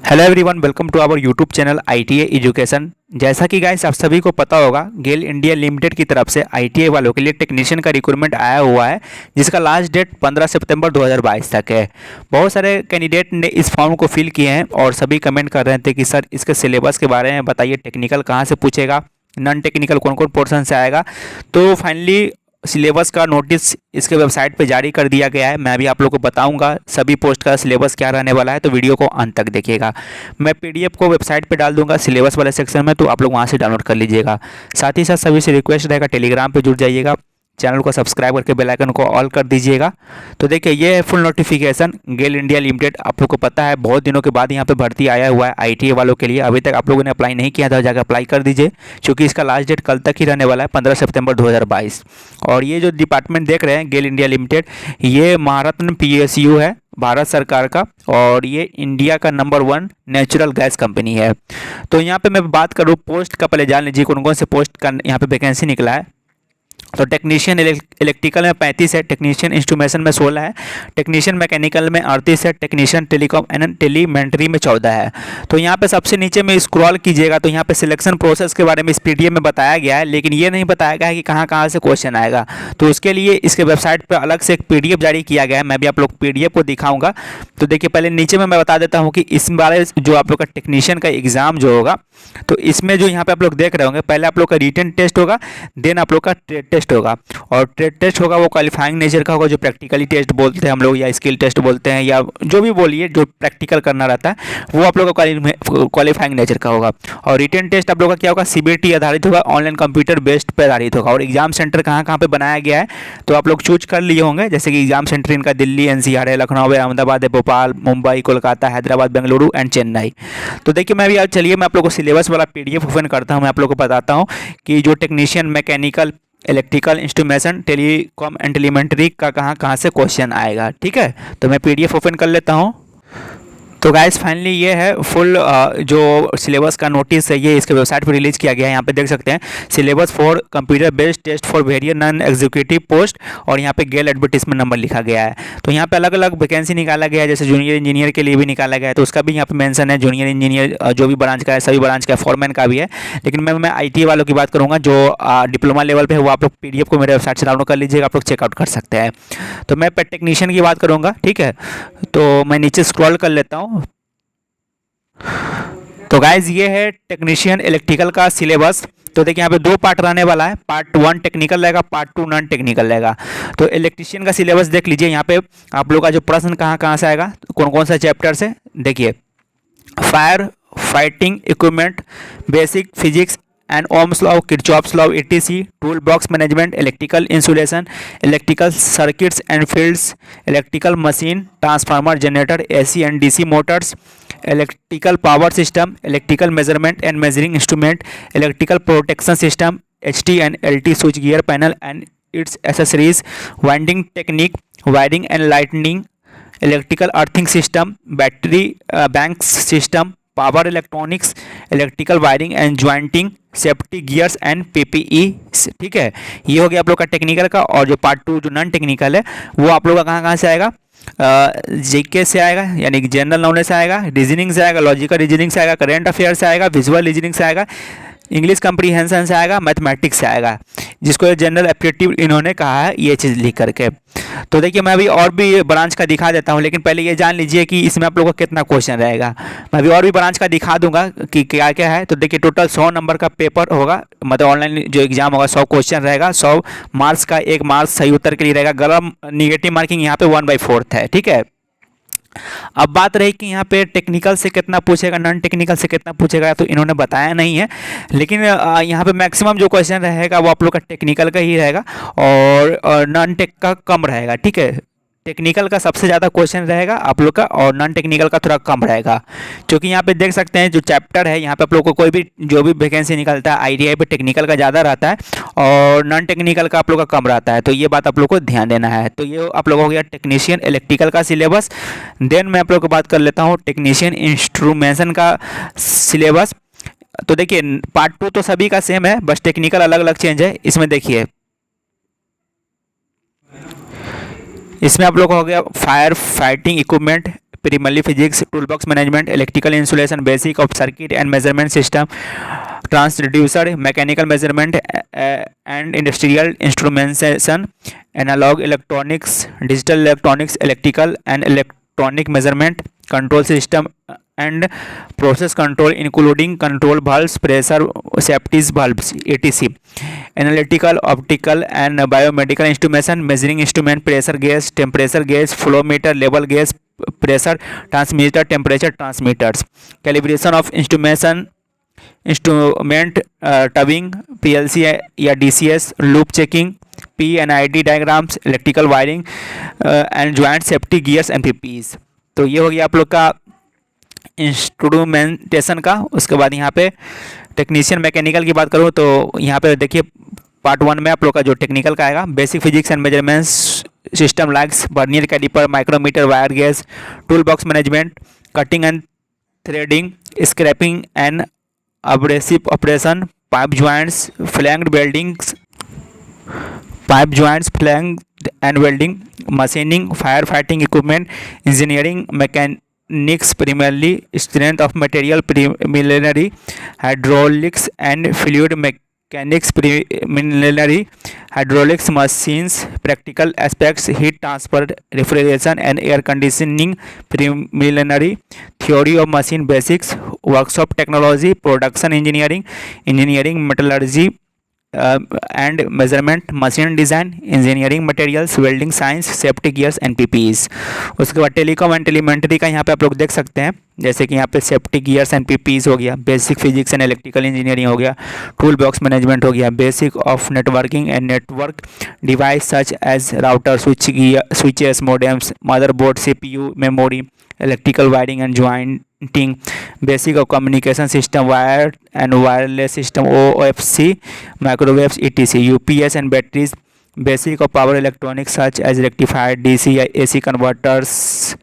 Hello everyone, welcome to our YouTube channel ITI education. जैसा कि guys आप सभी को पता होगा, गेल इंडिया लिमिटेड की तरफ से आईटीआई वालों के लिए टेक्नीशियन का रिक्रूटमेंट आया हुआ है, जिसका लास्ट डेट 15 सितंबर 2022 तक है। बहुत सारे कैंडिडेट ने इस फॉर्म को फिल किए हैं और सभी कमेंट कर रहे थे कि सर इसके सिलेबस के बारे में बताइए, टेक्निकल कहाँ से पूछेगा, नॉन टेक्निकल कौन कौन पोर्सन से आएगा। तो फाइनली सिलेबस का नोटिस इसके वेबसाइट पे जारी कर दिया गया है। मैं भी आप लोगों को बताऊंगा सभी पोस्ट का सिलेबस क्या रहने वाला है, तो वीडियो को अंत तक देखिएगा। मैं पीडीएफ को वेबसाइट पे डाल दूंगा सिलेबस वाले सेक्शन में, तो आप लोग वहां से डाउनलोड कर लीजिएगा। साथ ही साथ सभी से रिक्वेस्ट रहेगा, टेलीग्राम पे जुड़ जाइएगा, चैनल को सब्सक्राइब करके बेल आइकन को ऑल कर दीजिएगा। तो देखिए, ये है फुल नोटिफिकेशन। गेल इंडिया लिमिटेड, आप लोग को पता है बहुत दिनों के बाद यहाँ पे भर्ती आया हुआ है आईटीआई वालों के लिए। अभी तक आप लोगों ने अप्लाई नहीं किया था, जाकर अप्लाई कर दीजिए, क्योंकि इसका लास्ट डेट कल तक ही रहने वाला है, 15 सितंबर 2022। और ये जो डिपार्टमेंट देख रहे हैं गेल इंडिया लिमिटेड, ये महारत्न पीएसयू है भारत सरकार का, और ये इंडिया का नंबर 1 नेचुरल गैस कंपनी है। तो यहाँ पे मैं बात करूँ पोस्ट का, पहले जान लीजिए कौन कौन से पोस्ट का यहाँ पे वैकेंसी निकला है। तो टेक्नीशियन इलेक्ट्रिकल में 35 है, टेक्नीशियन इंस्ट्रूमेंटेशन में 16 है, टेक्नीशियन मैकेनिकल में 38 है, टेक्नीशियन टेलीकॉम एंड टेलीमेंट्री में 14 है। तो यहाँ पे सबसे नीचे में स्क्रॉल कीजिएगा तो यहाँ पे सिलेक्शन प्रोसेस के बारे में इस पीडीएफ में बताया गया है, लेकिन ये नहीं बताया गया है कि कहाँ कहाँ से क्वेश्चन आएगा। तो उसके लिए इसके वेबसाइट पर अलग से एक पीडीएफ जारी किया गया है, मैं भी आप लोग पीडीएफ को दिखाऊंगा। तो देखिए, पहले नीचे में मैं बता देता हूँ कि इस बारे जो आप लोग का टेक्नीशियन का एग्जाम जो होगा, तो इसमें जो यहाँ पे आप लोग देख रहे होंगे, पहले आप लोग का रिटन टेस्ट होगा, देन आप लोग का ट्रेड टेस्ट होगा। और ट्रेड टेस्ट होगा वो क्वालिफाइंग नेचर का होगा, जो प्रैक्टिकली टेस्ट बोलते हैं हम लोग, या स्किल टेस्ट बोलते हैं, या जो भी बोलिए, जो प्रैक्टिकल करना रहता है वो आप लोग का क्वालिफाइंग नेचर का होगा। और रिटन टेस्ट आप लोग का क्या होगा, सीबीटी आधारित होगा, ऑनलाइन कंप्यूटर बेस्ड पर आधारित होगा। और एग्जाम सेंटर कहाँ कहाँ पे बनाया गया है तो आप लोग चूज कर लिए होंगे, जैसे कि एग्जाम सेंटर इनका दिल्ली एनसीआर है, लखनऊ है, अहमदाबाद है, भोपाल, मुंबई, कोलकाता, हैदराबाद, बेंगलुरु एंड चेन्नई। तो देखिए, मैं भी आज चलिए मैं आप लोग को सिलेबस वाला पीडीएफ ओपन करता हूँ, मैं आप लोग को बताता हूँ कि जो technician mechanical electrical instrumentation telecom and telemetry का कहाँ कहाँ से क्वेश्चन आएगा। ठीक है, तो मैं पीडीएफ ओपन कर लेता हूँ। तो गाइस फाइनली ये है फुल जो सिलेबस का नोटिस है, ये इसके वेबसाइट पर रिलीज़ किया गया है। यहाँ पे देख सकते हैं syllabus for computer based test for various non executive post, और यहाँ पे गेल एडवर्टीजमेंट नंबर लिखा गया है। तो यहाँ पे अलग अलग वैकेंसी निकाला गया है, जैसे जूनियर इंजीनियर के लिए भी निकाला गया है, तो उसका भी यहाँ पे मेंशन है। जूनियर इंजीनियर जो भी ब्रांच का है, सभी ब्रांच का, फॉरमैन का भी है। लेकिन मैं आईटी वालों की बात करूँगा, जो डिप्लोमा लेवल पे है, वो आप लोग पीडीएफ को मेरे वेबसाइट से डाउनलोड कर लीजिएगा, आप लोग चेकआउट कर सकते हैं। तो मैं टेक्नीशियन की बात करूँगा, ठीक है। तो मैं नीचे स्क्रॉल कर लेता हूँ। तो गाइज ये है टेक्नीशियन इलेक्ट्रिकल का सिलेबस। तो देखिए, यहाँ पे 2 पार्ट रहने वाला है, पार्ट 1 टेक्निकल रहेगा, पार्ट 2 नॉन टेक्निकल रहेगा। तो इलेक्ट्रिशियन का सिलेबस देख लीजिए, यहाँ पे आप लोग का जो प्रश्न कहाँ कहाँ से आएगा, कौन कौन सा चैप्टर से। देखिए, fire fighting equipment, basic physics and Ohm's law, Kirchhoff's law, ETC, tool box management, electrical insulation, electrical circuits and fields, electrical machine, transformer, generator, AC and DC motors, electrical power system, electrical measurement and measuring instrument, electrical protection system, HT and LT switch gear panel and its accessories, winding technique, wiring and lightning, electrical earthing system, battery bank system, power electronics, electrical wiring and jointing, safety gears and PPE. ठीक है, ये हो गया आप लोग का technical का। और जो पार्ट 2 जो नॉन टेक्निकल है, वो आप लोग का कहाँ कहाँ से आएगा, जीके से आएगा, यानी जनरल नॉलेज से आएगा, रीजनिंग से आएगा, लॉजिकल रीजनिंग से आएगा, करेंट अफेयर से आएगा, विजुअल रीजनिंग से आएगा, इंग्लिश कंप्रीहेंशन से आएगा, मैथमेटिक्स से आएगा, जिसको जनरल एप्टीट्यूड इन्होंने कहा है ये चीज़ लिख करके। तो देखिए, मैं अभी और भी ब्रांच का दिखा देता हूँ, लेकिन पहले ये जान लीजिए कि इसमें आप लोगों को कितना क्वेश्चन रहेगा। मैं अभी और भी ब्रांच का दिखा दूंगा कि क्या क्या है। तो देखिए, टोटल 100 नंबर का पेपर होगा, मतलब ऑनलाइन जो एग्जाम होगा, 100 क्वेश्चन रहेगा, 100 मार्क्स का 1 मार्क्स सही उत्तर के लिए रहेगा। गलत निगेटिव मार्किंग यहाँ पे 1/4 है, ठीक है। अब बात रही कि यहाँ पे टेक्निकल से कितना पूछेगा, नॉन टेक्निकल से कितना पूछेगा, तो इन्होंने बताया नहीं है। लेकिन यहाँ पे मैक्सिमम जो क्वेश्चन रहेगा वो आप लोग का टेक्निकल का ही रहेगा, और नॉन टेक का कम रहेगा, ठीक है। टेक्निकल का सबसे ज़्यादा क्वेश्चन रहेगा आप लोग का, और नॉन टेक्निकल का थोड़ा कम रहेगा। क्योंकि यहाँ पे देख सकते हैं जो चैप्टर है, यहाँ पे आप लोग को कोई भी जो भी वैकेंसी निकलता है, आईटीआई पे टेक्निकल का ज़्यादा रहता है और नॉन टेक्निकल का आप लोग का कम रहता है। तो ये बात आप लोग को ध्यान देना है। तो ये आप लोग हो गया टेक्नीशियन इलेक्ट्रिकल का सिलेबस। देन मैं आप लोग को बात कर लेता हूँ टेक्नीशियन इंस्ट्रूमेंटेशन का सिलेबस। तो देखिए, पार्ट 2 तो सभी का सेम है, बस टेक्निकल अलग अलग चेंज है। इसमें देखिए, इसमें आप लोग हो गया fire fighting equipment, primarily physics, toolbox management, electrical insulation, basic of circuit and measurement system, transducer, mechanical measurement and industrial instrumentation, analog electronics, digital electronics, electrical and electronic measurement, control system and process control including control valves, pressure, safety valves, etc. Analytical, optical and biomedical instrumentation, measuring instrument, pressure gauge, temperature gauge, flow meter, level gauge, pressure transmitter, temperature transmitters. Calibration of instrument, tubing, PLC या DCS, loop checking, PNID diagrams, electrical wiring and joint safety gears and PPEs. तो ये हो गया आप लोग का instrumentation का। उसके बाद यहाँ पे टेक्नीशियन मैकेनिकल की बात करूँ तो यहाँ पे देखिए पार्ट 1 में आप लोग का जो टेक्निकल का आएगा, basic physics and measurements system likes, vernier calliper, micrometer, wire gauge, tool box management, cutting and threading, scraping and abrasive operation, pipe joints, flanged and welding, machining, firefighting equipment, engineering, mechanics, primarily strength of material, preliminary hydraulics and fluid mechanics, preliminary hydraulics, machines, practical aspects, heat transfer, refrigeration and air conditioning, preliminary theory of machine basics, workshop technology, production engineering, engineering metallurgy and measurement, machine design, engineering materials, welding science, safety gears and PPEs। उसके बाद telecom and telemetry का यहाँ पे आप लोग देख सकते हैं, जैसे कि यहाँ पे सेफ्टी गियर्स एंड PPEs हो गया, basic physics and electrical engineering हो गया, टूल बॉक्स मैनेजमेंट हो गया, basic of networking and network device such as router, switches, modems, motherboard, CPU, memory, electrical wiring and jointing, basic of communication system, wired and wireless system, OFC, microwaves, etc. UPS and batteries, basic of power electronics such as rectifier, DC, AC converters,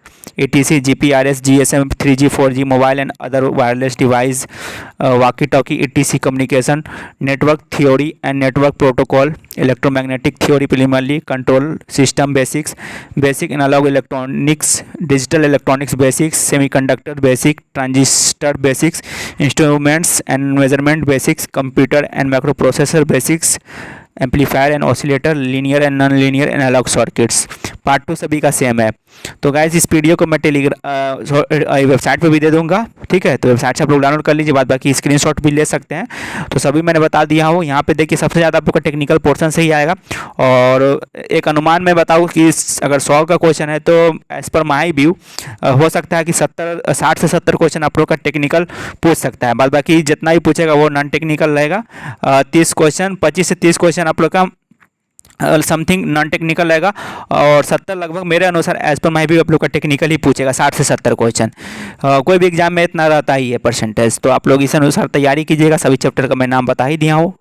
etc. GPRS, GSM, 3G, 4G, mobile and other wireless device, walkie-talkie, etc. Communication, network theory and network protocol, electromagnetic theory, preliminary control system basics, basic analog electronics, digital electronics basics, semiconductor basic, transistor basics, instruments and measurement basics, computer and microprocessor basics, amplifier and oscillator, linear and non linear analog circuits. Part 2 सभी का same है। तो guys इस video को मैं website पे भी दे दूंगा, ठीक है। तो वेबसाइट से आप लोग डाउनलोड कर लीजिए, बाद बाकी स्क्रीनशॉट भी ले सकते हैं। तो सभी मैंने बता दिया हूँ। यहाँ पे देखिए सबसे ज़्यादा आप लोग का टेक्निकल पोर्शन से ही आएगा, और एक अनुमान मैं बताऊँ कि अगर 100 का क्वेश्चन है तो एज पर माई व्यू हो सकता है कि 60 से 70 क्वेश्चन आप लोग का टेक्निकल पूछ सकता है, बाद बाकी जितना ही पूछेगा वो नॉन टेक्निकल रहेगा। 30 क्वेश्चन, 25 से 30 क्वेश्चन आप लोग का समथिंग नॉन टेक्निकल रहेगा, और 70 लगभग मेरे अनुसार एज पर माई भी आप लोग का टेक्निकल ही पूछेगा, 60 से 70 क्वेश्चन। कोई भी एग्जाम में इतना रहता ही है परसेंटेज। तो आप लोग इस अनुसार तैयारी कीजिएगा। सभी चैप्टर का मैं नाम बता ही दिया हूँ।